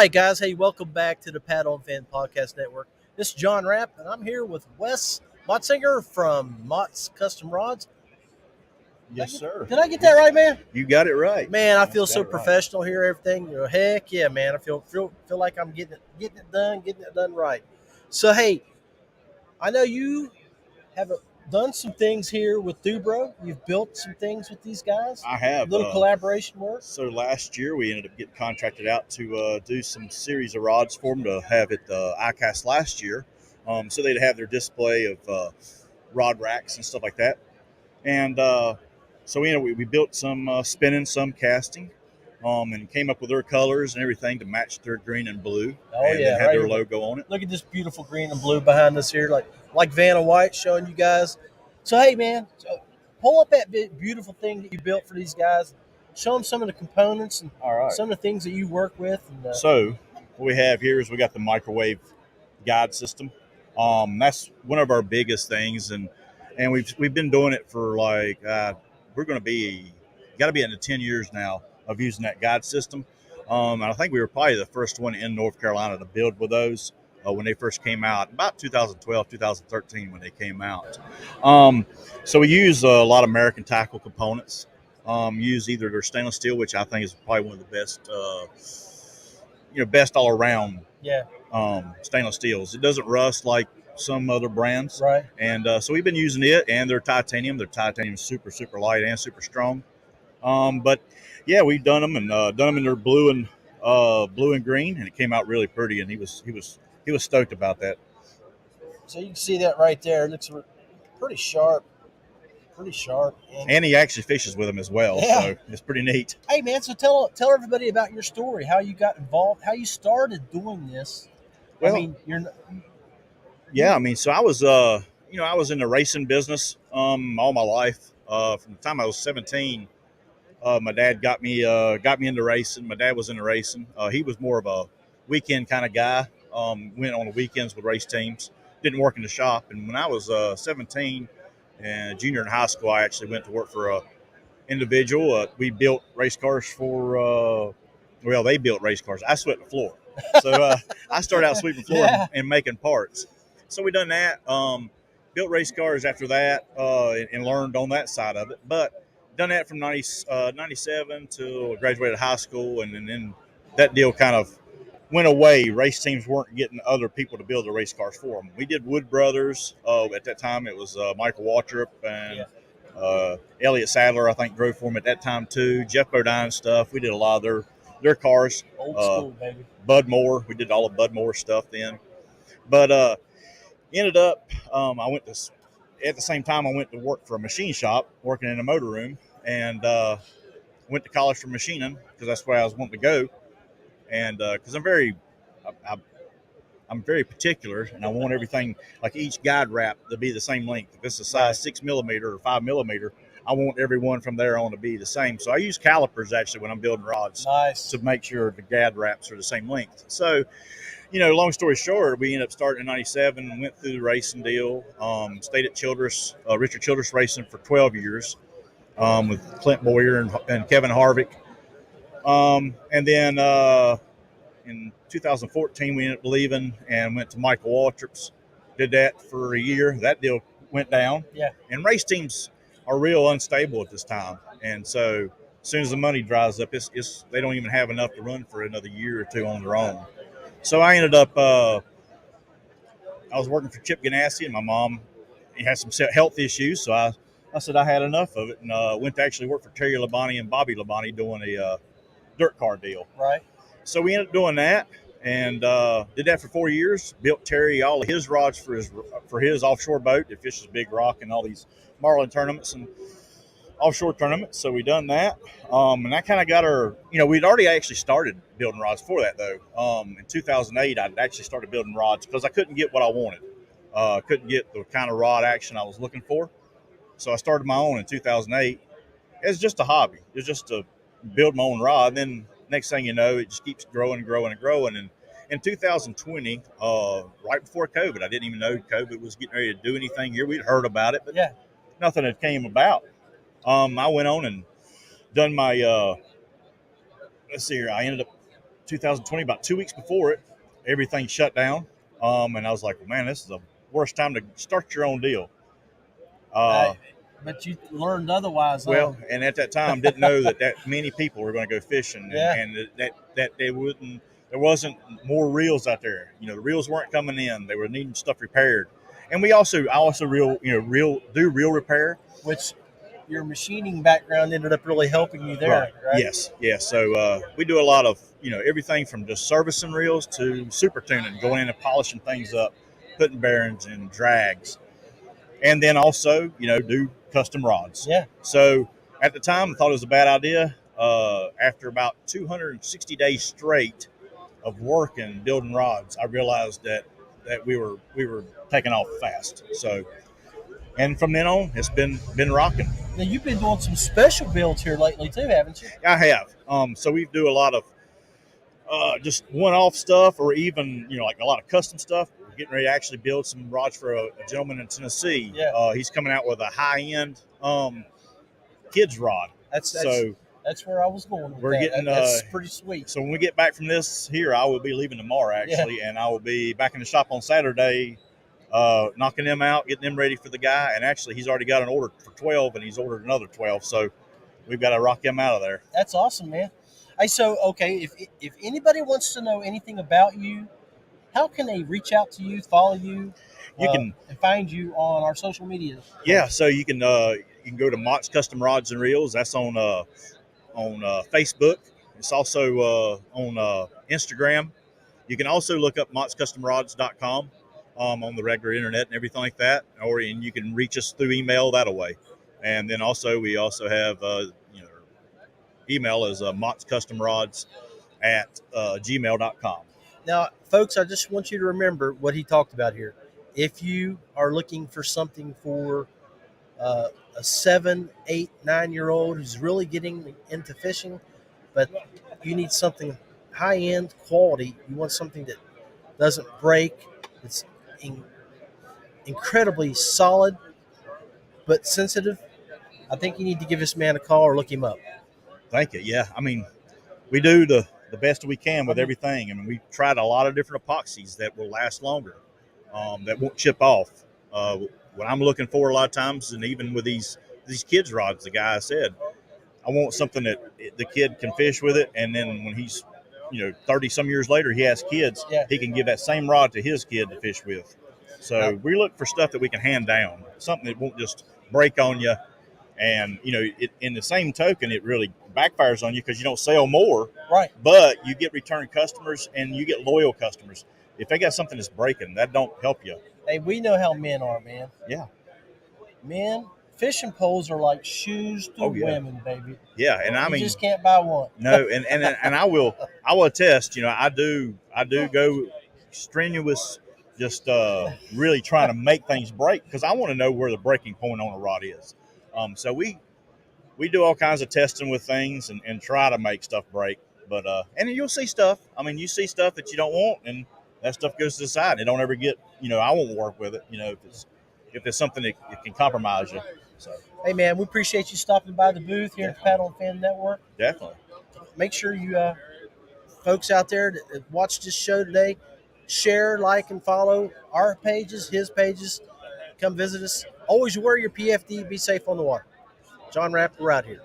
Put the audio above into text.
right, guys. Hey, welcome back to the Pat On Fan Podcast Network. This is John Rapp, and I'm here with Wes Motsinger from Mots Custom Rods. Yes, sir. Did I get that right, man? You got it right. Man, I feel so professional here. Everything, heck yeah, man. I feel like I'm getting it done right. So, hey, I know you have done some things here with Dubro. You've built some things with these guys. I have. A little collaboration work. So last year we ended up getting contracted out to do some series of rods for them to have at the Icast last year. So they'd have their display of rod racks and stuff like that. And so we built some spinning, some casting, and came up with their colors and everything to match their green and blue. Oh, and yeah, had right. their logo on it. Look at this beautiful green and blue behind us here, like Vanna White showing you guys. So, hey, man, pull up that beautiful thing that you built for these guys. Show them some of the components and All right. some of the things that you work with. And, So what we have here is we got the microwave guide system. That's one of our biggest things, and we've been doing it for we're going to be into 10 years now of using that guide system. And I think we were probably the first one in North Carolina to build with those when they first came out, about 2012, 2013 when they came out. So we use a lot of American tackle components. Use either their stainless steel, which I think is probably one of the best, best all around. Yeah. Stainless steels. It doesn't rust like some other brands. Right. And so we've been using it, and they're titanium. They're titanium super, super light and super strong. But yeah, we've done them in their blue and green, and it came out really pretty. And he was stoked about that. So you can see that right there. It looks pretty sharp. And he actually fishes with them as well. Yeah. So it's pretty neat. Hey, man, so tell everybody about your story, how you got involved, how you started doing this. Well, I mean, so I was in the racing business all my life. From the time I was 17, my dad got me into racing. My dad was into racing. He was more of a weekend kind of guy. Went on the weekends with race teams. Didn't work in the shop. And when I was 17 and junior in high school, I actually went to work for a individual. We built race cars for. They built race cars. I swept the floor. So I started out sweeping the floor and making parts. So we done that. Built race cars after that and learned on that side of it. But done that from 97 till I graduated high school, and then that deal kind of went away. Race teams weren't getting other people to build the race cars for them. We did Wood Brothers. At that time, it was Michael Waltrip and Elliott Sadler, I think, drove for them at that time too. Jeff Bodine stuff. We did a lot of their cars. Old school, baby. Bud Moore. We did all of Bud Moore stuff then. But ended up, at the same time, I went to work for a machine shop, working in a motor room, and went to college for machining because that's where I was wanting to go. And because I'm very particular, and I want everything, like each guide wrap, to be the same length. If it's a size 6 millimeter or 5 millimeter, I want everyone from there on to be the same. So I use calipers actually when I'm building rods to make sure the guide wraps are the same length. So, long story short, we ended up starting in 97 and went through the racing deal. Stayed at Richard Childress Racing for 12 years with Clint Boyer and Kevin Harvick. And then in 2014, we ended up leaving and went to Michael Waltrip's. Did that for a year. That deal went down. Yeah. And race teams are real unstable at this time. And so as soon as the money dries up, they don't even have enough to run for another year or two on their own. So I ended up, I was working for Chip Ganassi, and my mom had some health issues. So I said I had enough of it, and went to actually work for Terry Labonte and Bobby Labonte doing a dirt car deal. Right. So we ended up doing that and did that for 4 years. Built Terry all of his rods for his offshore boat that fishes Big Rock and all these marlin tournaments and offshore tournaments. So we done that, and that kind of got her. We'd already actually started building rods for that though. In 2008, I actually started building rods because I couldn't get what I wanted. Couldn't get the kind of rod action I was looking for. So I started my own in 2008. It's just a hobby. It's just to build my own rod. And then next thing you know, it just keeps growing and growing and growing. And in 2020, right before COVID, I didn't even know COVID was getting ready to do anything here. We'd heard about it, but nothing had came about. I went on and done my, let's see here. I ended up 2020, about 2 weeks before it, everything shut down. And I was like, well, man, this is the worst time to start your own deal. I, but you learned otherwise, huh? Well, and at that time, didn't know that many people were going to go fishing, Yeah. and that they wouldn't. There wasn't more reels out there. The reels weren't coming in. They were needing stuff repaired, and I also do reel repair. Which your machining background ended up really helping you there, right? Yes. So we do a lot of everything from just servicing reels to super tuning, going in and polishing things up, putting bearings and drags, and then also do custom rods. Yeah. So at the time, I thought it was a bad idea. After about 260 days straight of working building rods, I realized that we were taking off fast. So, and from then on, it's been rocking. Now you've been doing some special builds here lately too, haven't you? I have. So we do a lot of just one-off stuff, or even like a lot of custom stuff. We're getting ready to actually build some rods for a gentleman in Tennessee. Yeah. He's coming out with a high-end kids rod. That's where I was going with we're that. getting That's pretty sweet. So when we get back from this here, I will be leaving tomorrow actually, and I will be back in the shop on Saturday, knocking them out, getting them ready for the guy. And actually, he's already got an order for 12, and he's ordered another 12. So we've got to rock him out of there. That's awesome, man. Hey, so okay, if anybody wants to know anything about you, how can they reach out to you, follow you, and find you on our social media? Yeah, so you can go to Mots Custom Rods and Reels. That's on Facebook. It's also on Instagram. You can also look up motscustomrods.com on the regular internet and everything like that, and you can reach us through email that way. And then we also have email is motscustomrods@gmail.com. Now, folks, I just want you to remember what he talked about here. If you are looking for something for a 7, 8, 9-year-old who's really getting into fishing, but you need something high-end quality, you want something that doesn't break, it's incredibly solid but sensitive, I think you need to give this man a call or look him up. Thank you. Yeah, I mean, we do the best we can with everything. I mean, we've tried a lot of different epoxies that will last longer, that won't chip off. What I'm looking for a lot of times, and even with these kids rods, the guy said, I want something that the kid can fish with it, and then when he's 30 some years later, he has kids, he can give that same rod to his kid to fish with. So we look for stuff that we can hand down, something that won't just break on you. And in the same token, it really backfires on you because you don't sell more, right? But you get return customers and you get loyal customers. If they got something that's breaking, that don't help you. Hey, we know how men are, man. Yeah, men, fishing poles are like shoes to women, baby. Yeah, and I mean, you just can't buy one. No, and I will attest. I do go strenuous, just really trying to make things break because I want to know where the breaking point on a rod is. So we do all kinds of testing with things and try to make stuff break. But and you'll see stuff. I mean, you see stuff that you don't want, and that stuff goes to the side. It don't ever get. I won't work with it. If it's something that it can compromise you. So hey, man, we appreciate you stopping by the booth here at the Paddle and Fin Network. Definitely. Make sure you folks out there that watch this show today, share, like, and follow our pages, his pages. Come visit us. Always wear your PFD. Be safe on the water. John Rapp, we're out here.